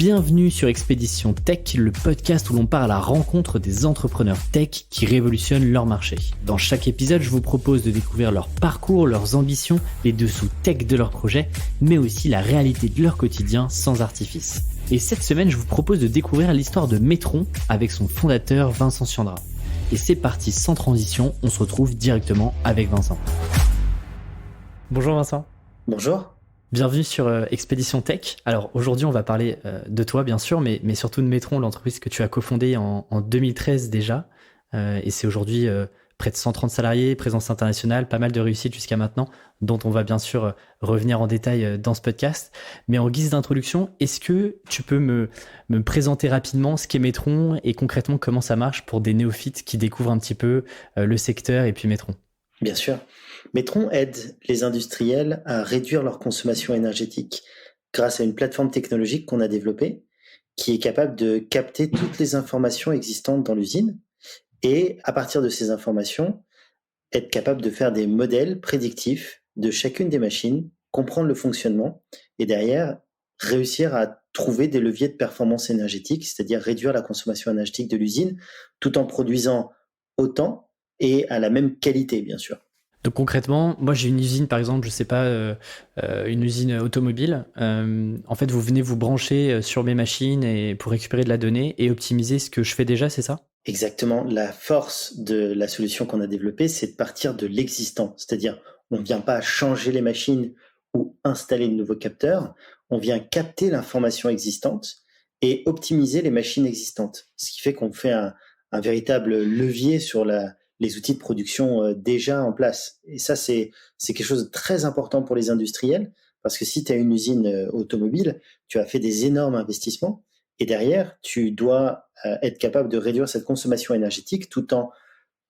Bienvenue sur Expédition Tech, le podcast où l'on part à la rencontre des entrepreneurs tech qui révolutionnent leur marché. Dans chaque épisode, je vous propose de découvrir leur parcours, leurs ambitions, les dessous tech de leurs projets, mais aussi la réalité de leur quotidien sans artifice. Et cette semaine, je vous propose de découvrir l'histoire de Metron avec son fondateur Vincent Ciandra. Et c'est parti sans transition, on se retrouve directement avec Vincent. Bonjour Vincent. Bonjour. Bienvenue sur Expédition Tech. Alors aujourd'hui, on va parler de toi bien sûr, mais surtout de Metron, l'entreprise que tu as cofondée en 2013 déjà. Et c'est aujourd'hui près de 130 salariés, présence internationale, pas mal de réussites jusqu'à maintenant, dont on va bien sûr revenir en détail dans ce podcast. Mais en guise d'introduction, est-ce que tu peux me présenter rapidement ce qu'est Metron et concrètement comment ça marche pour des néophytes qui découvrent un petit peu le secteur et puis Metron ? Bien sûr. Metron aide les industriels à réduire leur consommation énergétique grâce à une plateforme technologique qu'on a développée qui est capable de capter toutes les informations existantes dans l'usine et, à partir de ces informations, être capable de faire des modèles prédictifs de chacune des machines, comprendre le fonctionnement et derrière réussir à trouver des leviers de performance énergétique, c'est-à-dire réduire la consommation énergétique de l'usine tout en produisant autant et à la même qualité, bien sûr. Donc concrètement, moi j'ai une usine par exemple, je sais pas, une usine automobile. En fait, vous venez vous brancher sur mes machines et pour récupérer de la donnée et optimiser ce que je fais déjà, c'est ça ? Exactement. La force de la solution qu'on a développée, c'est de partir de l'existant. C'est-à-dire, on ne vient pas changer les machines ou installer de nouveaux capteurs, on vient capter l'information existante et optimiser les machines existantes. Ce qui fait qu'on fait un véritable levier sur les outils de production déjà en place. Et ça, c'est quelque chose de très important pour les industriels, parce que si tu as une usine automobile, tu as fait des énormes investissements, et derrière, tu dois être capable de réduire cette consommation énergétique tout en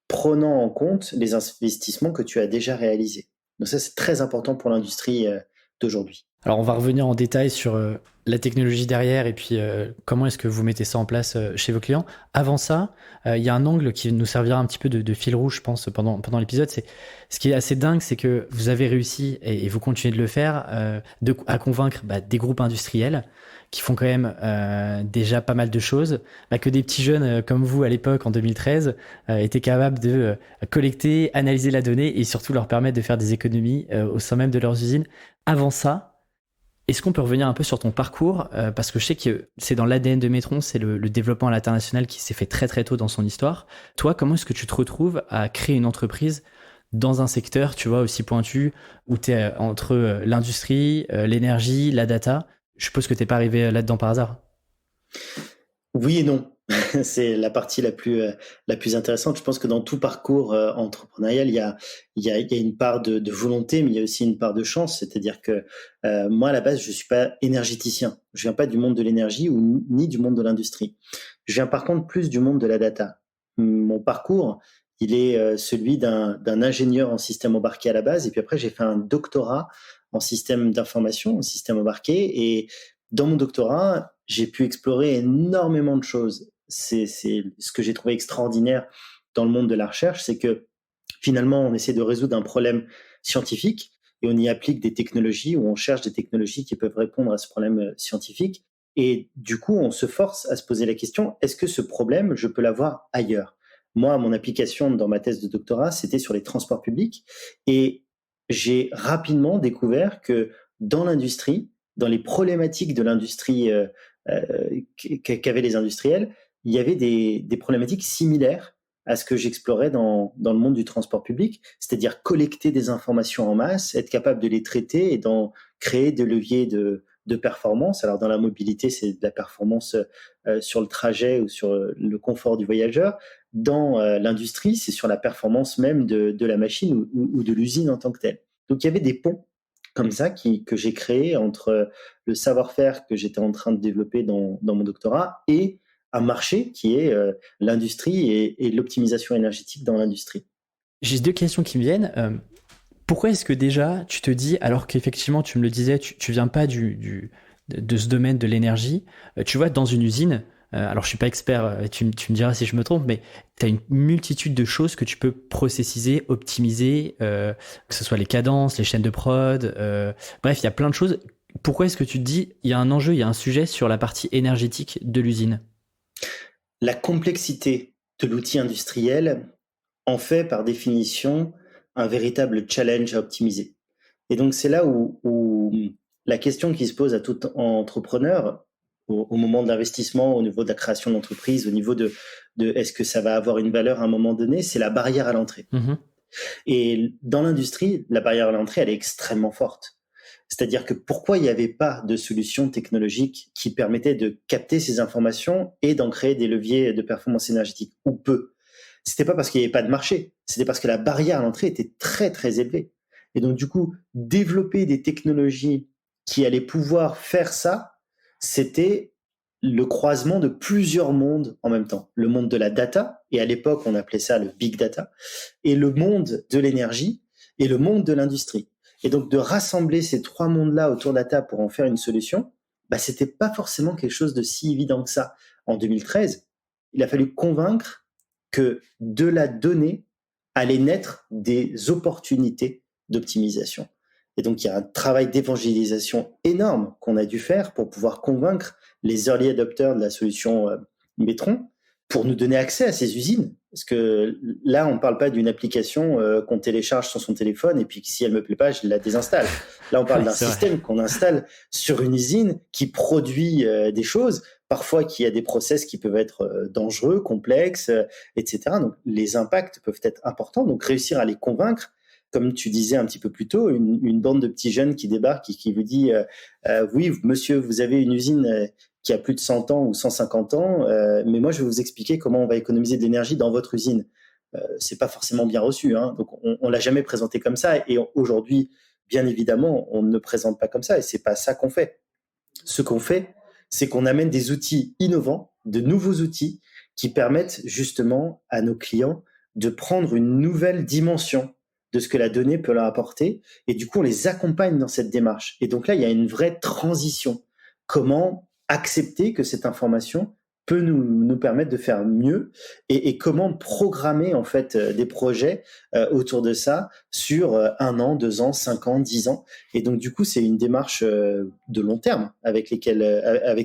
prenant en compte les investissements que tu as déjà réalisés. Donc ça, c'est très important pour l'industrie d'aujourd'hui. Alors, on va revenir en détail sur la technologie derrière et puis comment est-ce que vous mettez ça en place chez vos clients. Avant ça, il y a un angle qui nous servira un petit peu de fil rouge, je pense, pendant l'épisode. C'est ce qui est assez dingue, c'est que vous avez réussi, et vous continuez de le faire, à convaincre des groupes industriels qui font quand même déjà pas mal de choses, que des petits jeunes comme vous à l'époque, en 2013, étaient capables de collecter, analyser la donnée et surtout leur permettre de faire des économies au sein même de leurs usines. Avant ça, est-ce qu'on peut revenir un peu sur ton parcours, parce que je sais que c'est dans l'ADN de Metron, c'est le développement à l'international qui s'est fait très très tôt dans son histoire. Toi, comment est-ce que tu te retrouves à créer une entreprise dans un secteur, tu vois, aussi pointu, où tu es entre l'industrie, l'énergie, la data ? Je suppose que tu n'es pas arrivé là-dedans par hasard. Oui et non. C'est la partie la plus intéressante. Je pense que dans tout parcours entrepreneurial, il y a une part de volonté, mais il y a aussi une part de chance. C'est-à-dire que moi, à la base, je suis pas énergéticien. Je viens pas du monde de l'énergie ni du monde de l'industrie. Je viens par contre plus du monde de la data. Mon parcours, il est celui d'un ingénieur en système embarqué à la base, et puis après, j'ai fait un doctorat en système d'information, en système embarqué, et dans mon doctorat, j'ai pu explorer énormément de choses. C'est ce que j'ai trouvé extraordinaire dans le monde de la recherche, c'est que finalement, on essaie de résoudre un problème scientifique et on y applique des technologies ou on cherche des technologies qui peuvent répondre à ce problème scientifique. Et du coup, on se force à se poser la question, est-ce que ce problème, je peux l'avoir ailleurs ? Moi, mon application dans ma thèse de doctorat, c'était sur les transports publics et j'ai rapidement découvert que dans l'industrie, dans les problématiques de l'industrie qu'avaient les industriels, il y avait des problématiques similaires à ce que j'explorais dans le monde du transport public, c'est-à-dire collecter des informations en masse, être capable de les traiter et d'en créer des leviers de performance. Alors dans la mobilité, c'est de la performance sur le trajet ou sur le confort du voyageur. Dans l'industrie, c'est sur la performance même de la machine ou de l'usine en tant que telle. Donc il y avait des ponts comme ça que j'ai créé entre le savoir-faire que j'étais en train de développer dans mon doctorat et un marché qui est l'industrie et l'optimisation énergétique dans l'industrie. J'ai deux questions qui me viennent. Pourquoi est-ce que déjà tu te dis, alors qu'effectivement tu me le disais, tu viens pas de ce domaine de l'énergie, tu vois, dans une usine, alors je suis pas expert, tu me diras si je me trompe, mais tu as une multitude de choses que tu peux processiser, optimiser, que ce soit les cadences, les chaînes de prod, bref, il y a plein de choses. Pourquoi est-ce que tu te dis, il y a un enjeu, il y a un sujet sur la partie énergétique de l'usine? La complexité de l'outil industriel en fait, par définition, un véritable challenge à optimiser. Et donc, c'est là où la question qui se pose à tout entrepreneur, au moment de l'investissement, au niveau de la création d'entreprise, au niveau de est-ce que ça va avoir une valeur à un moment donné, c'est la barrière à l'entrée. Mhm. Et dans l'industrie, la barrière à l'entrée, elle est extrêmement forte. C'est-à-dire que pourquoi il n'y avait pas de solution technologique qui permettait de capter ces informations et d'en créer des leviers de performance énergétique, ou peu? C'était pas parce qu'il n'y avait pas de marché, c'était parce que la barrière à l'entrée était très très élevée. Et donc du coup, développer des technologies qui allaient pouvoir faire ça, c'était le croisement de plusieurs mondes en même temps. Le monde de la data, et à l'époque on appelait ça le big data, et le monde de l'énergie, et le monde de l'industrie. Et donc de rassembler ces trois mondes-là autour de la table pour en faire une solution, bah, c'était pas forcément quelque chose de si évident que ça. En 2013, il a fallu convaincre que de la donnée allait naître des opportunités d'optimisation. Et donc, il y a un travail d'évangélisation énorme qu'on a dû faire pour pouvoir convaincre les early adopters de la solution Metron pour nous donner accès à ces usines. Parce que là, on ne parle pas d'une application qu'on télécharge sur son téléphone et puis que si elle ne me plaît pas, je la désinstalle. Là, on parle Ouais, d'un c'est vrai. système qu'on installe sur une usine qui produit des choses, parfois qui a des process qui peuvent être dangereux, complexes, etc. Donc, les impacts peuvent être importants. Donc, réussir à les convaincre, comme tu disais un petit peu plus tôt, une bande de petits jeunes qui débarquent et qui vous dit oui, monsieur, vous avez une usine qui a plus de 100 ans ou 150 ans, mais moi, je vais vous expliquer comment on va économiser de l'énergie dans votre usine. C'est pas forcément bien reçu, hein. Donc, on l'a jamais présenté comme ça. Et aujourd'hui, bien évidemment, on ne présente pas comme ça. Et c'est pas ça qu'on fait. Ce qu'on fait, c'est qu'on amène des outils innovants, de nouveaux outils qui permettent justement à nos clients de prendre une nouvelle dimension de ce que la donnée peut leur apporter. Et du coup, on les accompagne dans cette démarche. Et donc là, il y a une vraie transition. Comment accepter que cette information peut nous permettre de faire mieux et comment programmer en fait des projets autour de ça sur 1 an, 2 ans, 5 ans, 10 ans. Et donc du coup, c'est une démarche de long terme avec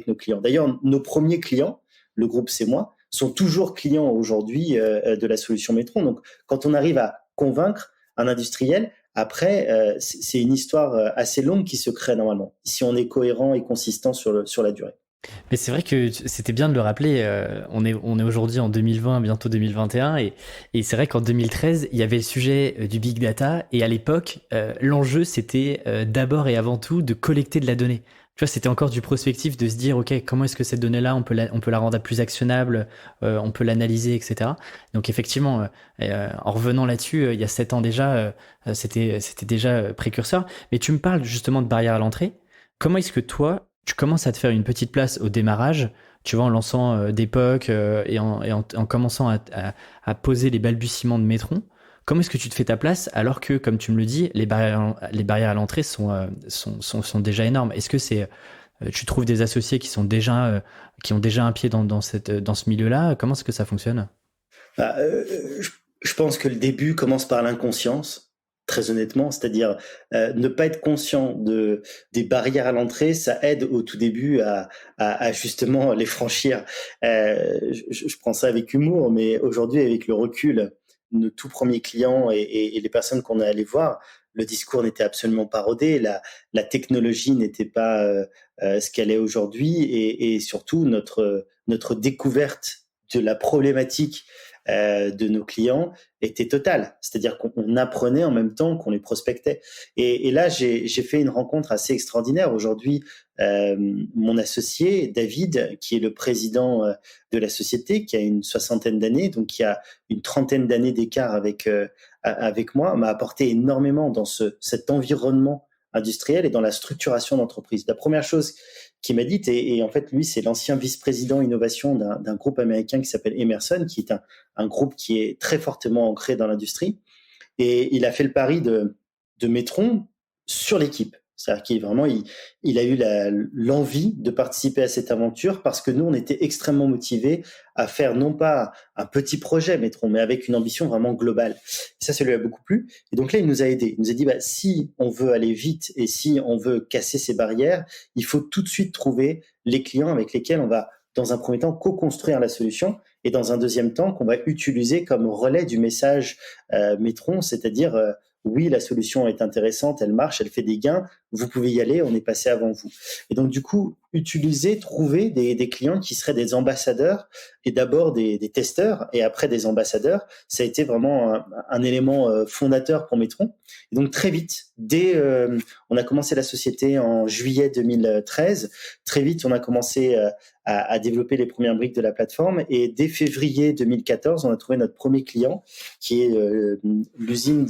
nos clients. D'ailleurs, nos premiers clients, le groupe C'est Moi, sont toujours clients aujourd'hui de la solution Metron. Donc quand on arrive à convaincre un industriel, après, c'est une histoire assez longue qui se crée normalement, si on est cohérent et consistant sur la durée. Mais c'est vrai que c'était bien de le rappeler. On est aujourd'hui en 2020, bientôt 2021, et c'est vrai qu'en 2013, il y avait le sujet du big data, et à l'époque, l'enjeu c'était d'abord et avant tout de collecter de la donnée. Tu vois, c'était encore du prospectif de se dire, ok, comment est-ce que cette donnée-là, on peut la rendre plus actionnable, on peut l'analyser, etc. Donc effectivement, en revenant là-dessus, il y a 7 ans déjà, c'était déjà précurseur. Mais tu me parles justement de barrière à l'entrée. Comment est-ce que toi, tu commences à te faire une petite place au démarrage, tu vois, en lançant des POC et en commençant à poser les balbutiements de Metron? Comment est-ce que tu te fais ta place alors que, comme tu me le dis, les barrières à l'entrée sont déjà énormes? Est-ce que tu trouves des associés qui ont déjà un pied dans ce milieu-là? Comment est-ce que ça fonctionne? Bah, je pense que le début commence par l'inconscience, très honnêtement, c'est-à-dire ne pas être conscient des barrières à l'entrée, ça aide au tout début à justement les franchir. Je prends ça avec humour, mais aujourd'hui, avec le recul, nos tout premiers clients et les personnes qu'on est allé voir, le discours n'était absolument pas rodé, la technologie n'était pas ce qu'elle est aujourd'hui, et surtout notre découverte de la problématique de nos clients était totale. C'est-à-dire qu'on apprenait en même temps qu'on les prospectait. Et là, j'ai fait une rencontre assez extraordinaire. Aujourd'hui, mon associé, David, qui est le président de la société, qui a une soixantaine d'années, donc qui a une trentaine d'années d'écart avec moi, m'a apporté énormément dans cet environnement industriel et dans la structuration d'entreprise. La première chose qui m'a dit, et en fait, lui, c'est l'ancien vice-président innovation d'un groupe américain qui s'appelle Emerson, qui est un groupe qui est très fortement ancré dans l'industrie. Et il a fait le pari de Metron sur l'équipe. C'est-à-dire qu'il a eu l'envie de participer à cette aventure parce que nous, on était extrêmement motivés à faire non pas un petit projet Metron, mais avec une ambition vraiment globale. Et ça lui a beaucoup plu. Et donc là, il nous a aidés. Il nous a dit, si on veut aller vite et si on veut casser ces barrières, il faut tout de suite trouver les clients avec lesquels on va, dans un premier temps, co-construire la solution et dans un deuxième temps, qu'on va utiliser comme relais du message Metron, c'est-à-dire oui, la solution est intéressante, elle marche, elle fait des gains, vous pouvez y aller, on est passé avant vous. Et donc, du coup, trouver des clients qui seraient des ambassadeurs, et d'abord des testeurs, et après des ambassadeurs, ça a été vraiment un élément fondateur pour Metron. Et donc, très vite, on a commencé la société en juillet 2013, très vite, on a commencé à développer les premières briques de la plateforme, et dès février 2014, on a trouvé notre premier client, qui est l'usine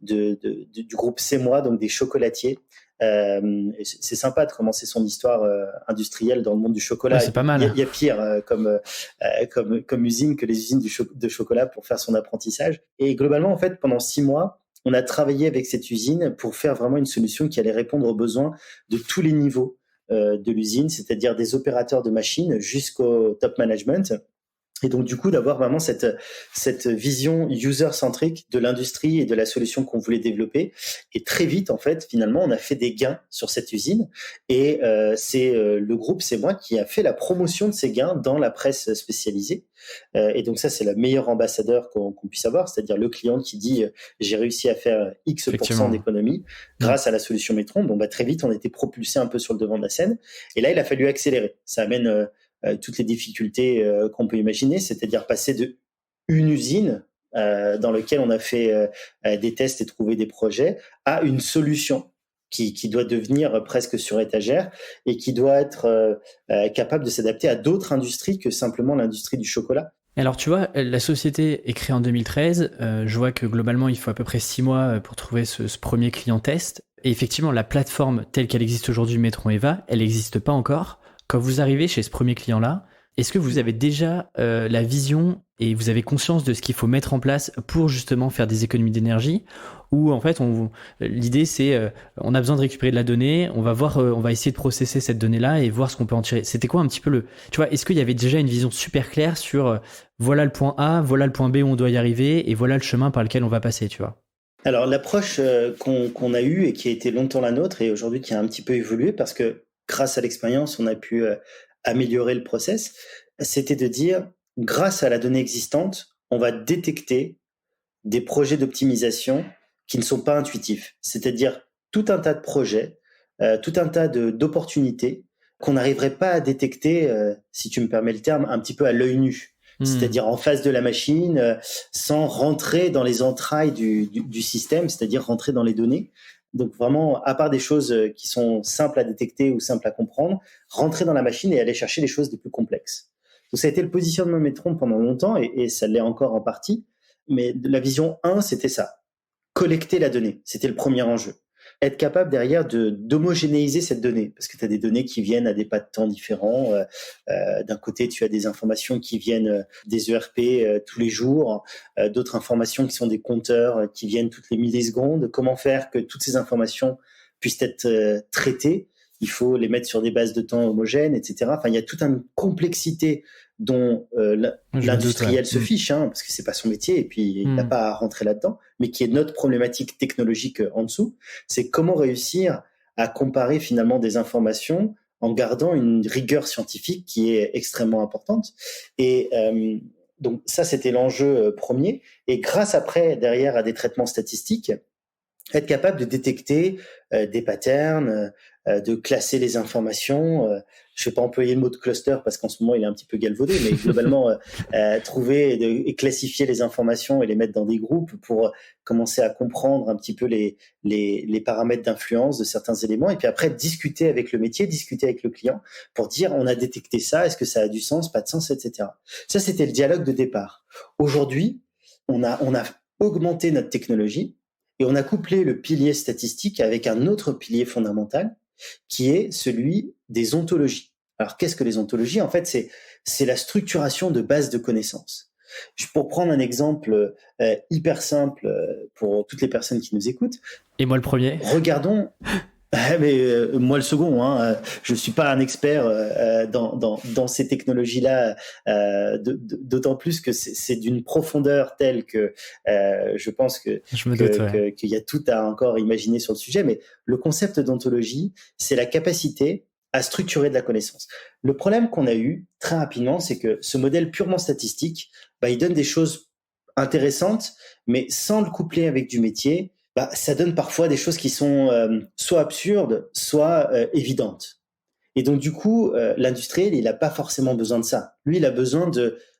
du groupe C'est Moi, donc des chocolatiers. C'est sympa de commencer son histoire industrielle dans le monde du chocolat. Ouais, c'est pas mal. Il y a pire comme usine que les usines de chocolat pour faire son apprentissage. Et globalement, en fait, pendant 6 mois, on a travaillé avec cette usine pour faire vraiment une solution qui allait répondre aux besoins de tous les niveaux de l'usine, c'est-à-dire des opérateurs de machines jusqu'au top management. Et donc, du coup, d'avoir vraiment cette vision user-centrique de l'industrie et de la solution qu'on voulait développer. Et très vite, en fait, finalement, on a fait des gains sur cette usine. Et c'est le groupe C'est Moi qui a fait la promotion de ces gains dans la presse spécialisée. Et donc, ça, c'est le meilleur ambassadeur qu'on puisse avoir, c'est-à-dire le client qui dit j'ai réussi à faire X% d'économie grâce à la solution Metron. Bon, très vite, on était propulsé un peu sur le devant de la scène. Et là, il a fallu accélérer. Ça amène toutes les difficultés qu'on peut imaginer, c'est-à-dire passer de une usine dans laquelle on a fait des tests et trouvé des projets à une solution qui doit devenir presque sur étagère et qui doit être capable de s'adapter à d'autres industries que simplement l'industrie du chocolat. Alors tu vois, la société est créée en 2013, je vois que globalement il faut à peu près 6 mois pour trouver ce premier client test, et effectivement la plateforme telle qu'elle existe aujourd'hui, Metron Eva, elle n'existe pas encore. Quand vous arrivez chez ce premier client-là, est-ce que vous avez déjà la vision et vous avez conscience de ce qu'il faut mettre en place pour justement faire des économies d'énergie? Ou en fait, l'idée c'est on a besoin de récupérer de la donnée, on va essayer de processer cette donnée-là et voir ce qu'on peut en tirer. C'était quoi un petit peu tu vois, est-ce qu'il y avait déjà une vision super claire sur voilà le point A, voilà le point B où on doit y arriver et voilà le chemin par lequel on va passer, tu vois? Alors l'approche qu'on a eue et qui a été longtemps la nôtre et aujourd'hui qui a un petit peu évolué parce que grâce à l'expérience, on a pu améliorer le process, c'était de dire, grâce à la donnée existante, on va détecter des projets d'optimisation qui ne sont pas intuitifs. C'est-à-dire tout un tas de projets, tout un tas d'opportunités qu'on n'arriverait pas à détecter, si tu me permets le terme, un petit peu à l'œil nu. C'est-à-dire en face de la machine, sans rentrer dans les entrailles du système, c'est-à-dire rentrer dans les données. Donc vraiment, à part des choses qui sont simples à détecter ou simples à comprendre, rentrer dans la machine et aller chercher les choses les plus complexes. Donc ça a été le positionnement Metron pendant longtemps et ça l'est encore en partie. Mais la vision 1, c'était ça. Collecter la donnée. C'était le premier enjeu. Être capable derrière d'homogénéiser cette donnée. Parce que tu as des données qui viennent à des pas de temps différents. D'un côté, tu as des informations qui viennent des ERP tous les jours. D'autres informations qui sont des compteurs qui viennent toutes les millisecondes. Comment faire que toutes ces informations puissent être traitées? Il faut les mettre sur des bases de temps homogènes, etc. Enfin, il y a toute une complexité dont l'industriel se fiche, parce que c'est pas son métier et puis il n'a pas à rentrer là-dedans, mais qui est notre problématique technologique en dessous, c'est comment réussir à comparer finalement des informations en gardant une rigueur scientifique qui est extrêmement importante. Et donc ça, c'était l'enjeu premier. Et grâce après, derrière, à des traitements statistiques, être capable de détecter des patterns, de classer les informations. Je ne vais pas employer le mot de cluster parce qu'en ce moment, il est un petit peu galvaudé, mais globalement, trouver et classifier les informations et les mettre dans des groupes pour commencer à comprendre un petit peu les paramètres d'influence de certains éléments. Et puis après, discuter avec le métier, discuter avec le client pour dire on a détecté ça, est-ce que ça a du sens, pas de sens, etc. Ça, c'était le dialogue de départ. Aujourd'hui, on a augmenté notre technologie et on a couplé le pilier statistique avec un autre pilier fondamental qui est celui des ontologies. Alors, qu'est-ce que les ontologies? En fait, c'est la structuration de bases de connaissances. Pour prendre un exemple hyper simple pour toutes les personnes qui nous écoutent. Et moi le premier. Regardons Mais moi le second, hein, je suis pas un expert dans ces technologies-là, d'autant plus que c'est d'une profondeur telle que je pense Je me doute, ouais. qu'il y a tout à encore imaginer sur le sujet. Mais le concept d'ontologie, c'est la capacité à structurer de la connaissance. Le problème qu'on a eu très rapidement, c'est que ce modèle purement statistique, il donne des choses intéressantes, mais sans le coupler avec du métier, ça donne parfois des choses qui sont soit absurdes, soit évidentes. Et donc, du coup, l'industriel, il n'a pas forcément besoin de ça. Lui, il a besoin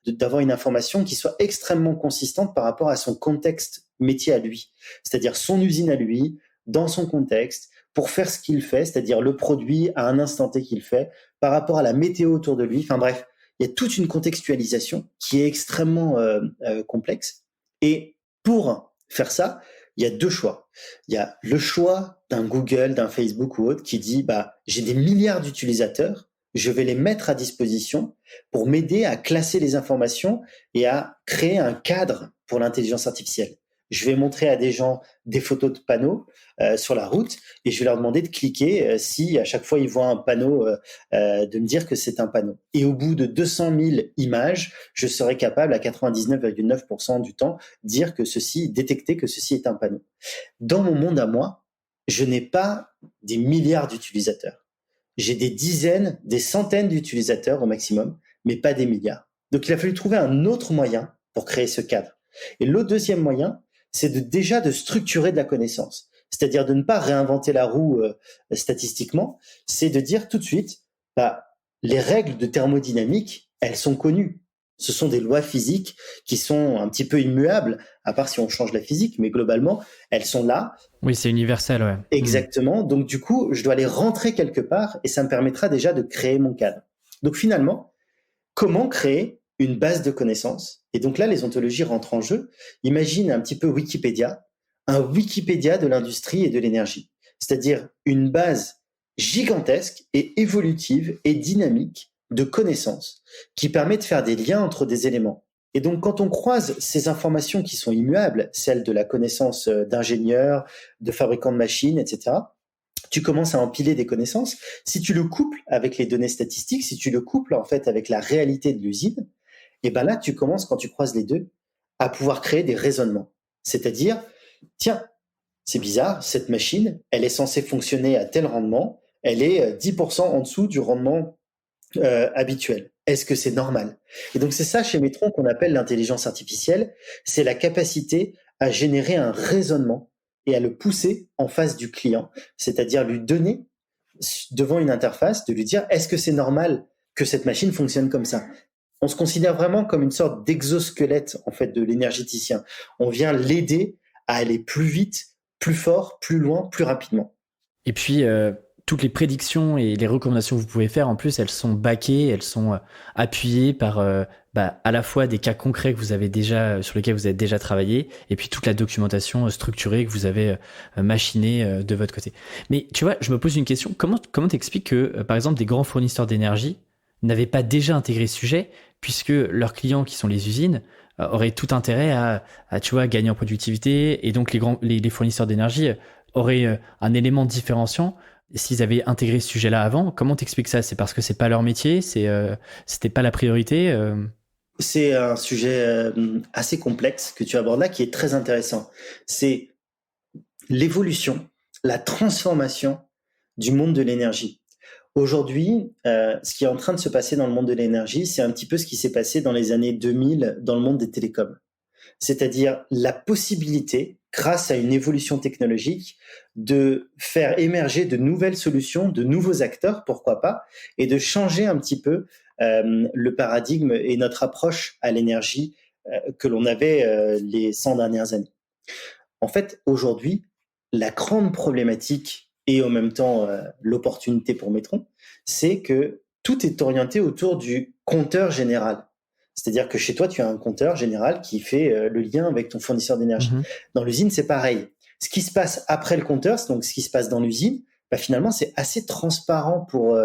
d'avoir une information qui soit extrêmement consistante par rapport à son contexte métier à lui. C'est-à-dire son usine à lui, dans son contexte, pour faire ce qu'il fait, c'est-à-dire le produit à un instant T qu'il fait, par rapport à la météo autour de lui. Enfin bref, il y a toute une contextualisation qui est extrêmement complexe. Et pour faire ça, il y a deux choix. Il y a le choix d'un Google, d'un Facebook ou autre qui dit j'ai des milliards d'utilisateurs, je vais les mettre à disposition pour m'aider à classer les informations et à créer un cadre pour l'intelligence artificielle. Je vais montrer à des gens des photos de panneaux sur la route et je vais leur demander de cliquer si à chaque fois ils voient un panneau, de me dire que c'est un panneau. Et au bout de 200 000 images, je serai capable à 99,9% du temps détecter que ceci est un panneau. Dans mon monde à moi, je n'ai pas des milliards d'utilisateurs. J'ai des dizaines, des centaines d'utilisateurs au maximum, mais pas des milliards. Donc il a fallu trouver un autre moyen pour créer ce cadre. Et le deuxième moyen, c'est déjà de structurer de la connaissance. C'est-à-dire de ne pas réinventer la roue statistiquement, c'est de dire tout de suite, les règles de thermodynamique, elles sont connues. Ce sont des lois physiques qui sont un petit peu immuables, à part si on change la physique, mais globalement, elles sont là. Oui, c'est universel, ouais. Exactement. Donc, du coup, je dois les rentrer quelque part et ça me permettra déjà de créer mon cadre. Donc, finalement, comment créer une base de connaissances? Et donc là, les ontologies rentrent en jeu. Imagine un petit peu Wikipédia, un Wikipédia de l'industrie et de l'énergie. C'est-à-dire une base gigantesque et évolutive et dynamique de connaissances qui permet de faire des liens entre des éléments. Et donc, quand on croise ces informations qui sont immuables, celles de la connaissance d'ingénieurs, de fabricants de machines, etc., tu commences à empiler des connaissances. Si tu le couples avec les données statistiques, si tu le couples en fait avec la réalité de l'usine, et là, tu commences, quand tu croises les deux, à pouvoir créer des raisonnements. C'est-à-dire, tiens, c'est bizarre, cette machine, elle est censée fonctionner à tel rendement, elle est 10% en dessous du rendement habituel. Est-ce que c'est normal? Et donc, c'est ça chez Metron qu'on appelle l'intelligence artificielle. C'est la capacité à générer un raisonnement et à le pousser en face du client, c'est-à-dire lui donner devant une interface, de lui dire est-ce que c'est normal que cette machine fonctionne comme ça? On se considère vraiment comme une sorte d'exosquelette en fait de l'énergéticien. On vient l'aider à aller plus vite, plus fort, plus loin, plus rapidement. Et puis, toutes les prédictions et les recommandations que vous pouvez faire, en plus, elles sont backées, elles sont appuyées par à la fois des cas concrets que vous avez déjà, sur lesquels vous avez déjà travaillé, et puis toute la documentation structurée que vous avez machinée de votre côté. Mais tu vois, je me pose une question. Comment t'expliques que, par exemple, des grands fournisseurs d'énergie n'avaient pas déjà intégré ce sujet, puisque leurs clients, qui sont les usines, auraient tout intérêt à tu vois, gagner en productivité, et donc les fournisseurs d'énergie auraient un élément différenciant s'ils avaient intégré ce sujet-là avant. Comment t'expliques ça? C'est parce que c'est pas leur métier, c'était pas la priorité. C'est un sujet assez complexe que tu abordes là, qui est très intéressant. C'est l'évolution, la transformation du monde de l'énergie. Aujourd'hui, ce qui est en train de se passer dans le monde de l'énergie, c'est un petit peu ce qui s'est passé dans les années 2000 dans le monde des télécoms. C'est-à-dire la possibilité, grâce à une évolution technologique, de faire émerger de nouvelles solutions, de nouveaux acteurs, pourquoi pas, et de changer un petit peu le paradigme et notre approche à l'énergie que l'on avait les 100 dernières années. En fait, aujourd'hui, la grande problématique et en même temps l'opportunité pour Metron, c'est que tout est orienté autour du compteur général. C'est-à-dire que chez toi, tu as un compteur général qui fait le lien avec ton fournisseur d'énergie. Mhm. Dans l'usine, c'est pareil. Ce qui se passe après le compteur, c'est donc ce qui se passe dans l'usine, finalement, c'est assez transparent pour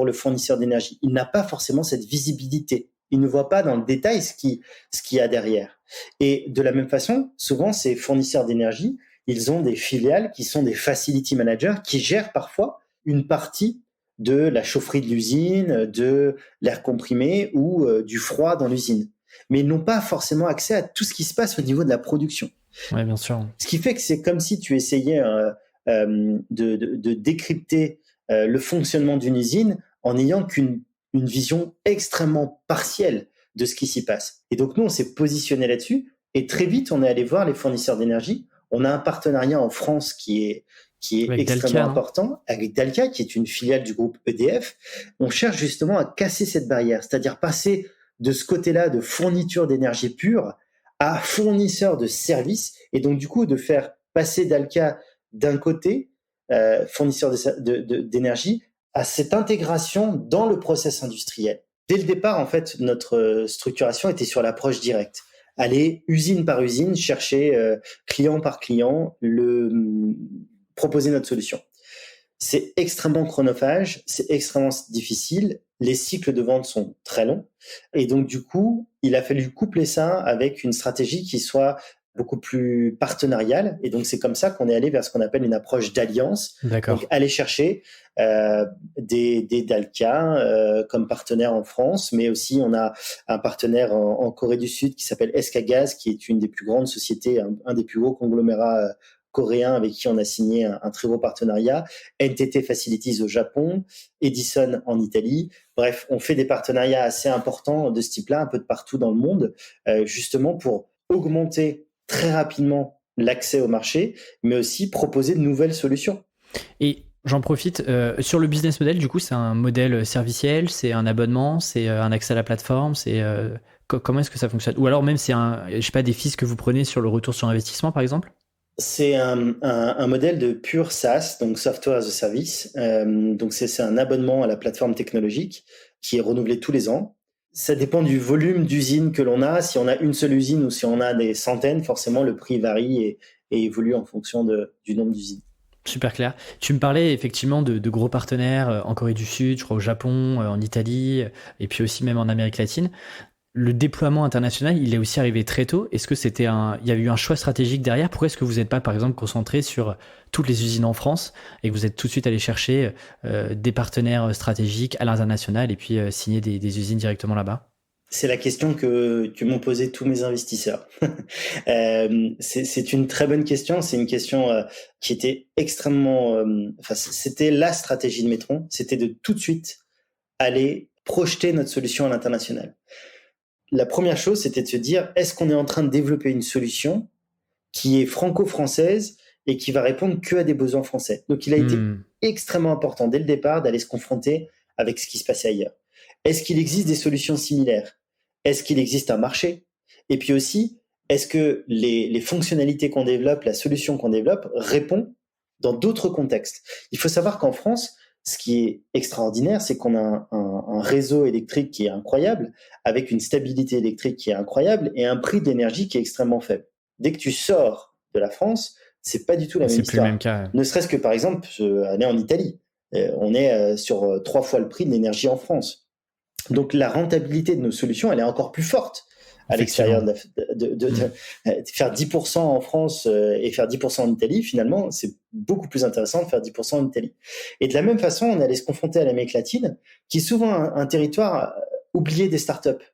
le fournisseur d'énergie. Il n'a pas forcément cette visibilité. Il ne voit pas dans le détail ce qu'il y a derrière. Et de la même façon, souvent, ces fournisseurs d'énergie, ils ont des filiales qui sont des facility managers qui gèrent parfois une partie de la chaufferie de l'usine, de l'air comprimé ou du froid dans l'usine. Mais ils n'ont pas forcément accès à tout ce qui se passe au niveau de la production. Oui, bien sûr. Ce qui fait que c'est comme si tu essayais de décrypter le fonctionnement d'une usine en n'ayant qu'une vision extrêmement partielle de ce qui s'y passe. Et donc nous, on s'est positionné là-dessus et très vite, on est allé voir les fournisseurs d'énergie. On a un partenariat en France qui est Avec extrêmement Dalkia, important, avec Dalkia, qui est une filiale du groupe EDF. On cherche justement à casser cette barrière, c'est-à-dire passer de ce côté-là de fourniture d'énergie pure à fournisseur de services, et donc du coup de faire passer Dalkia d'un côté, fournisseur d'énergie, à cette intégration dans le process industriel. Dès le départ, en fait, notre structuration était sur l'approche directe. Aller usine par usine, chercher client par client, proposer notre solution. C'est extrêmement chronophage, c'est extrêmement difficile, les cycles de vente sont très longs, et donc du coup, il a fallu coupler ça avec une stratégie qui soit beaucoup plus partenariale, et donc c'est comme ça qu'on est allé vers ce qu'on appelle une approche d'alliance. D'accord. Donc aller chercher des Dalkia comme partenaire en France, mais aussi on a un partenaire en Corée du Sud qui s'appelle SK Gaz, qui est une des plus grandes sociétés, un des plus gros conglomérats coréen avec qui on a signé un très gros partenariat, NTT Facilities au Japon, Edison en Italie. Bref, on fait des partenariats assez importants de ce type-là, un peu de partout dans le monde, justement pour augmenter très rapidement l'accès au marché, mais aussi proposer de nouvelles solutions. Et j'en profite, sur le business model, du coup, c'est un modèle serviciel, c'est un abonnement, c'est un accès à la plateforme, c'est comment est-ce que ça fonctionne? Ou alors même c'est je sais pas, des fees que vous prenez sur le retour sur investissement, par exemple? C'est un modèle de pure SaaS, donc Software as a Service. Donc c'est un abonnement à la plateforme technologique qui est renouvelé tous les ans. Ça dépend du volume d'usines que l'on a. Si on a une seule usine ou si on a des centaines, forcément le prix varie et évolue en fonction du nombre d'usines. Super clair. Tu me parlais effectivement de gros partenaires en Corée du Sud, je crois au Japon, en Italie, et puis aussi même en Amérique latine. Le déploiement international, il est aussi arrivé très tôt. Est-ce que il y a eu un choix stratégique derrière? Pourquoi est-ce que vous n'êtes pas, par exemple, concentré sur toutes les usines en France et que vous êtes tout de suite allé chercher des partenaires stratégiques à l'international et puis signer des usines directement là-bas? C'est la question que m'ont posé tous mes investisseurs. C'est une très bonne question. C'est une question qui était extrêmement... c'était la stratégie de Metron. C'était de tout de suite aller projeter notre solution à l'international. La première chose, c'était de se dire, est-ce qu'on est en train de développer une solution qui est franco-française et qui va répondre que à des besoins français? Donc, il a été extrêmement important dès le départ d'aller se confronter avec ce qui se passait ailleurs. Est-ce qu'il existe des solutions similaires? Est-ce qu'il existe un marché? Et puis aussi, est-ce que les fonctionnalités qu'on développe, la solution qu'on développe répond dans d'autres contextes? Il faut savoir qu'en France, ce qui est extraordinaire, c'est qu'on a un réseau électrique qui est incroyable, avec une stabilité électrique qui est incroyable et un prix d'énergie qui est extrêmement faible. Dès que tu sors de la France, c'est pas du tout la même histoire. C'est plus le même cas. Ne serait-ce que par exemple, aller en Italie, on est sur 3 fois le prix de l'énergie en France. Donc la rentabilité de nos solutions, elle est encore plus forte à l'extérieur de faire 10% en France et faire 10% en Italie, finalement, c'est beaucoup plus intéressant de faire 10% en Italie. Et de la même façon, on allait se confronter à l'Amérique latine, qui est souvent un territoire oublié des startups.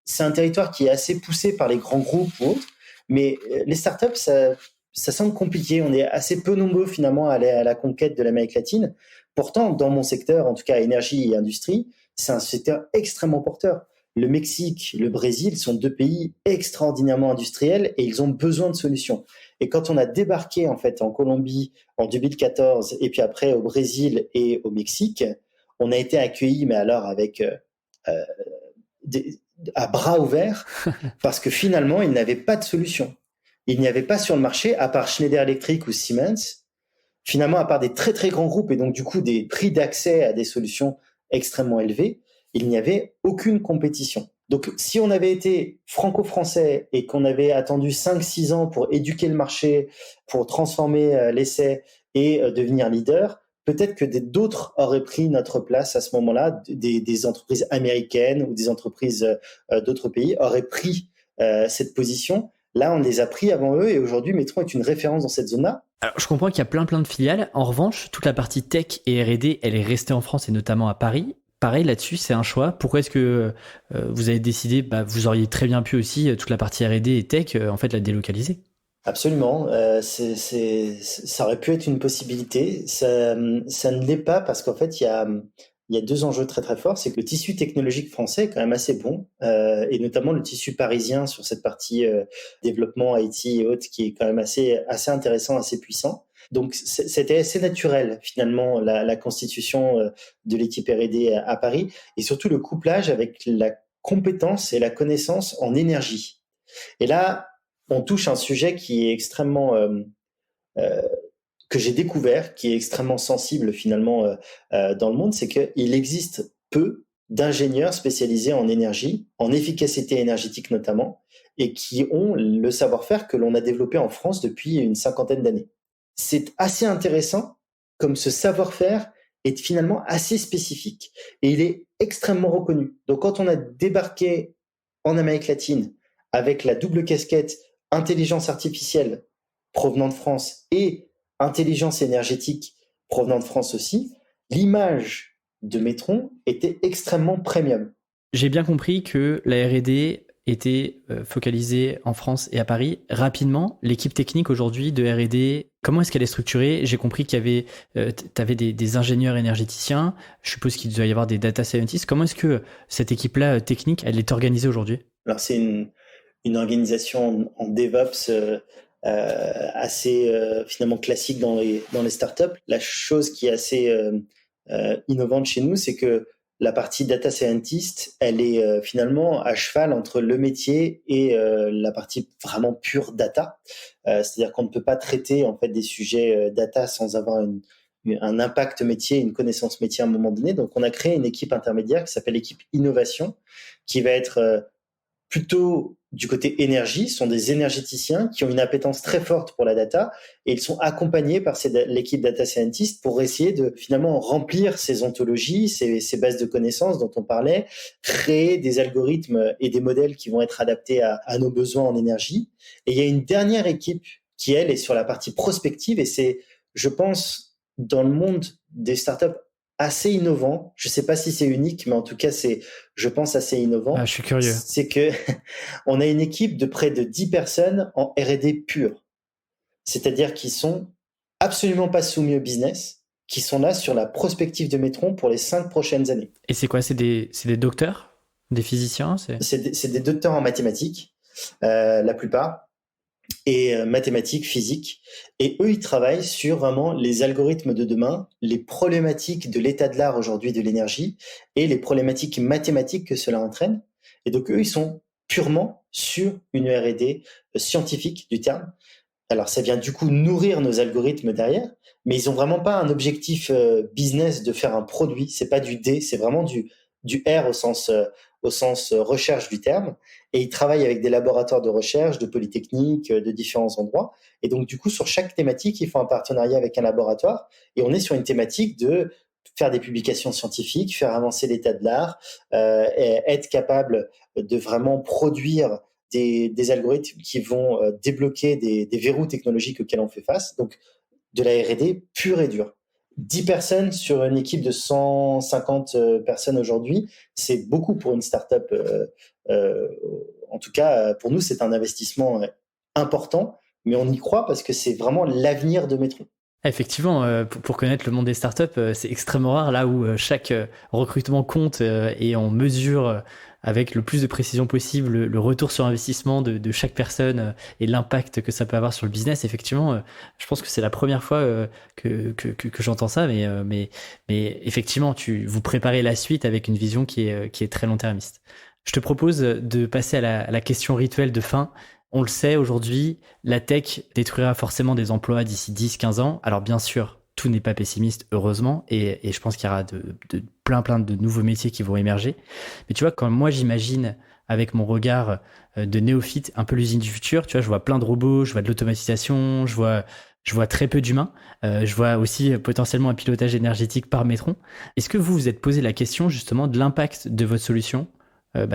C'est un territoire qui est assez poussé par les grands groupes ou autres, mais les startups, ça semble compliqué. On est assez peu nombreux finalement à aller à la conquête de l'Amérique latine. Pourtant, dans mon secteur, en tout cas énergie et industrie, c'est un secteur extrêmement porteur. Le Mexique, le Brésil sont 2 pays extraordinairement industriels et ils ont besoin de solutions. Et quand on a débarqué en fait en Colombie en 2014 et puis après au Brésil et au Mexique, on a été accueillis, mais alors avec à bras ouverts, parce que finalement, ils n'avaient pas de solution. Il n'y avait pas sur le marché, à part Schneider Electric ou Siemens, finalement, à part des très très grands groupes et donc du coup des prix d'accès à des solutions extrêmement élevés, il n'y avait aucune compétition. Donc, si on avait été franco-français et qu'on avait attendu 5-6 ans pour éduquer le marché, pour transformer l'essai et devenir leader, peut-être que d'autres auraient pris notre place à ce moment-là, des entreprises américaines ou des entreprises d'autres pays auraient pris cette position Là, on les a pris avant eux et aujourd'hui, Metron est une référence dans cette zone-là. Alors, je comprends qu'il y a plein de filiales. En revanche, toute la partie tech et R&D, elle est restée en France et notamment à Paris. Pareil, là-dessus, c'est un choix. Pourquoi est-ce que vous avez décidé, vous auriez très bien pu aussi, toute la partie R&D et tech, en fait, la délocaliser? Absolument, ça aurait pu être une possibilité. Ça ne l'est pas parce qu'en fait, il y a deux enjeux très très forts. C'est que le tissu technologique français est quand même assez bon, et notamment le tissu parisien sur cette partie développement IT et autres, qui est quand même assez intéressant, assez puissant. Donc c'était assez naturel finalement la constitution de l'équipe R&D à Paris, et surtout le couplage avec la compétence et la connaissance en énergie. Et là, on touche un sujet qui est extrêmement euh, que j'ai découvert, qui est extrêmement sensible finalement dans le monde, c'est qu'il existe peu d'ingénieurs spécialisés en énergie, en efficacité énergétique notamment, et qui ont le savoir-faire que l'on a développé en France depuis une cinquantaine d'années. C'est assez intéressant, comme ce savoir-faire est finalement assez spécifique, et il est extrêmement reconnu. Donc quand on a débarqué en Amérique latine avec la double casquette intelligence artificielle provenant de France et intelligence énergétique provenant de France aussi, l'image de Metron était extrêmement premium. J'ai bien compris que la R&D était focalisée en France et à Paris. Rapidement, l'équipe technique aujourd'hui de R&D, comment est-ce qu'elle est structurée? J'ai compris qu'il y avait, t'avais des ingénieurs énergéticiens. Je suppose qu'il doit y avoir des data scientists. Comment est-ce que cette équipe-là technique, elle est organisée aujourd'hui? Alors c'est une organisation en DevOps assez finalement classique dans les startups. La chose qui est assez innovante chez nous, c'est que la partie data scientist, elle est finalement à cheval entre le métier et la partie vraiment pure data. C'est-à-dire qu'on ne peut pas traiter en fait des sujets data sans avoir un impact métier, une connaissance métier à un moment donné. Donc, on a créé une équipe intermédiaire qui s'appelle l'équipe innovation, qui va être plutôt du côté énergie, sont des énergéticiens qui ont une appétence très forte pour la data et ils sont accompagnés par l'équipe data scientist pour essayer de finalement remplir ces ontologies, ces bases de connaissances dont on parlait, créer des algorithmes et des modèles qui vont être adaptés à nos besoins en énergie. Et il y a une dernière équipe qui, elle, est sur la partie prospective et c'est, je pense, dans le monde des startups, assez innovant. Je sais pas si c'est unique, mais en tout cas, c'est, je pense, assez innovant. Ah, je suis curieux. C'est que on a une équipe de près de 10 personnes en R&D pur. C'est-à-dire qu'ils sont absolument pas soumis au business, qui sont là sur la prospective de Metron pour les 5 prochaines années. Et c'est quoi? C'est des docteurs? Des physiciens? C'est des docteurs en mathématiques, la plupart, et mathématiques, physique. Et eux, ils travaillent sur vraiment les algorithmes de demain, les problématiques de l'état de l'art aujourd'hui de l'énergie et les problématiques mathématiques que cela entraîne. Et donc, eux, ils sont purement sur une R&D scientifique du terme. Alors, ça vient du coup nourrir nos algorithmes derrière, mais ils ont vraiment pas un objectif business de faire un produit. C'est pas du D, c'est vraiment du R au sens recherche du terme. Et ils travaillent avec des laboratoires de recherche, de polytechniques, de différents endroits. Et donc, du coup, sur chaque thématique, ils font un partenariat avec un laboratoire. Et on est sur une thématique de faire des publications scientifiques, faire avancer l'état de l'art, et être capable de vraiment produire des algorithmes qui vont débloquer des verrous technologiques auxquels on fait face. Donc, de la R&D pure et dure. 10 personnes sur une équipe de 150 personnes aujourd'hui, c'est beaucoup pour une startup. En tout cas, pour nous, c'est un investissement important, mais on y croit parce que c'est vraiment l'avenir de Metron. Effectivement, pour connaître le monde des startups, c'est extrêmement rare là où chaque recrutement compte et on mesure avec le plus de précision possible le retour sur investissement de chaque personne et l'impact que ça peut avoir sur le business. Effectivement, je pense que c'est la première fois que j'entends ça, mais effectivement, vous préparez la suite avec une vision qui est très long-termiste. Je te propose de passer à la question rituelle de fin. On le sait aujourd'hui, la tech détruira forcément des emplois d'ici 10-15 ans. Alors bien sûr, tout n'est pas pessimiste, heureusement, et je pense qu'il y aura plein de nouveaux métiers qui vont émerger. Mais tu vois, quand moi j'imagine, avec mon regard de néophyte, un peu l'usine du futur, tu vois, je vois plein de robots, je vois de l'automatisation, je vois très peu d'humains, je vois aussi potentiellement un pilotage énergétique par Metron. Est-ce que vous êtes posé la question justement de l'impact de votre solution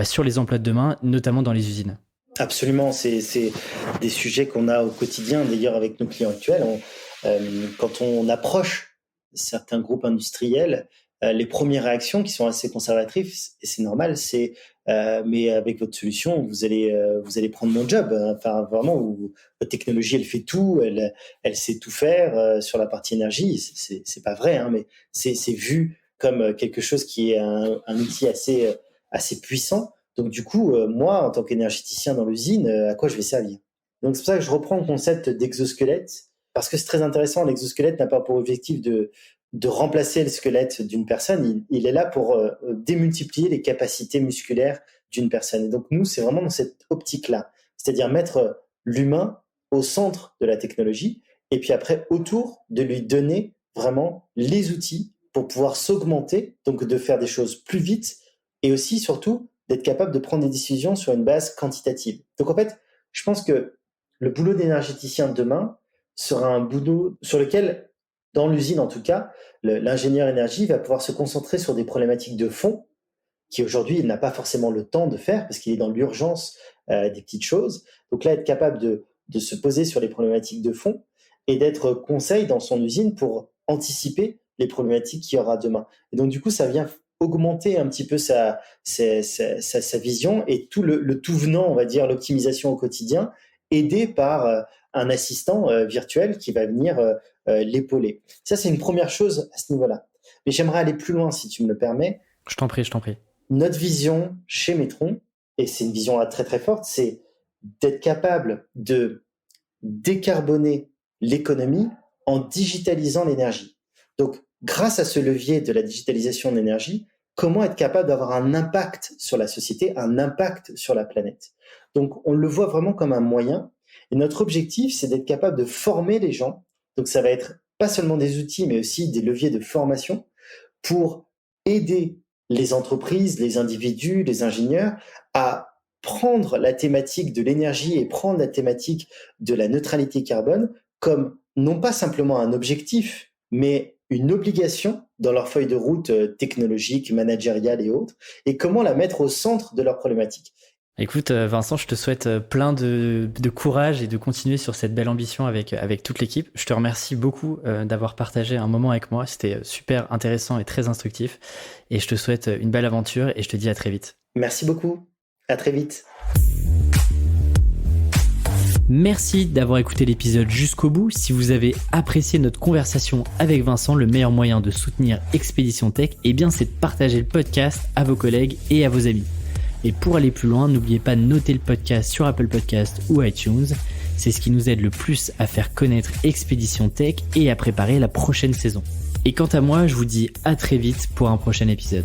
sur les emplois de demain, notamment dans les usines ? Absolument, c'est des sujets qu'on a au quotidien, d'ailleurs avec nos clients actuels. Quand on approche certains groupes industriels, les premières réactions qui sont assez conservatrices, et c'est normal, c'est mais avec votre solution, vous allez prendre mon job. Enfin, vraiment, votre technologie, elle fait tout, elle sait tout faire sur la partie énergie. C'est pas vrai, hein, mais c'est vu comme quelque chose qui est un outil assez puissant. Donc du coup, moi, en tant qu'énergéticien dans l'usine, à quoi je vais servir? Donc c'est pour ça que je reprends le concept d'exosquelette, parce que c'est très intéressant. L'exosquelette n'a pas pour objectif de remplacer le squelette d'une personne. Il est là pour démultiplier les capacités musculaires d'une personne. Et donc nous, c'est vraiment dans cette optique-là, c'est-à-dire mettre l'humain au centre de la technologie, et puis après, autour, de lui donner vraiment les outils pour pouvoir s'augmenter, donc de faire des choses plus vite, et aussi, surtout, d'être capable de prendre des décisions sur une base quantitative. Donc en fait, je pense que le boulot d'énergéticien de demain sera un boulot sur lequel, dans l'usine en tout cas, l'ingénieur énergie va pouvoir se concentrer sur des problématiques de fond qui aujourd'hui il n'a pas forcément le temps de faire parce qu'il est dans l'urgence des petites choses. Donc là, être capable de se poser sur les problématiques de fond et d'être conseil dans son usine pour anticiper les problématiques qu'il y aura demain. Et donc du coup, ça vient augmenter un petit peu sa vision et tout le tout venant, on va dire, l'optimisation au quotidien, aidé par un assistant virtuel qui va venir l'épauler. Ça, c'est une première chose à ce niveau-là. Mais j'aimerais aller plus loin, si tu me le permets. Je t'en prie. Notre vision chez Metron, et c'est une vision très très forte, c'est d'être capable de décarboner l'économie en digitalisant l'énergie. Donc, grâce à ce levier de la digitalisation de l'énergie, comment être capable d'avoir un impact sur la société, un impact sur la planète. Donc, on le voit vraiment comme un moyen. Et notre objectif, c'est d'être capable de former les gens. Donc, ça va être pas seulement des outils, mais aussi des leviers de formation pour aider les entreprises, les individus, les ingénieurs à prendre la thématique de l'énergie et prendre la thématique de la neutralité carbone comme non pas simplement un objectif, mais une obligation dans leur feuille de route technologique, managériale et autres, et comment la mettre au centre de leurs problématiques. Écoute, Vincent, je te souhaite plein de courage et de continuer sur cette belle ambition avec toute l'équipe. Je te remercie beaucoup d'avoir partagé un moment avec moi. C'était super intéressant et très instructif. Et je te souhaite une belle aventure et je te dis à très vite. Merci beaucoup. À très vite. Merci d'avoir écouté l'épisode jusqu'au bout. Si vous avez apprécié notre conversation avec Vincent, le meilleur moyen de soutenir Expédition Tech, c'est de partager le podcast à vos collègues et à vos amis. Et pour aller plus loin, n'oubliez pas de noter le podcast sur Apple Podcasts ou iTunes. C'est ce qui nous aide le plus à faire connaître Expédition Tech et à préparer la prochaine saison. Et quant à moi, je vous dis à très vite pour un prochain épisode.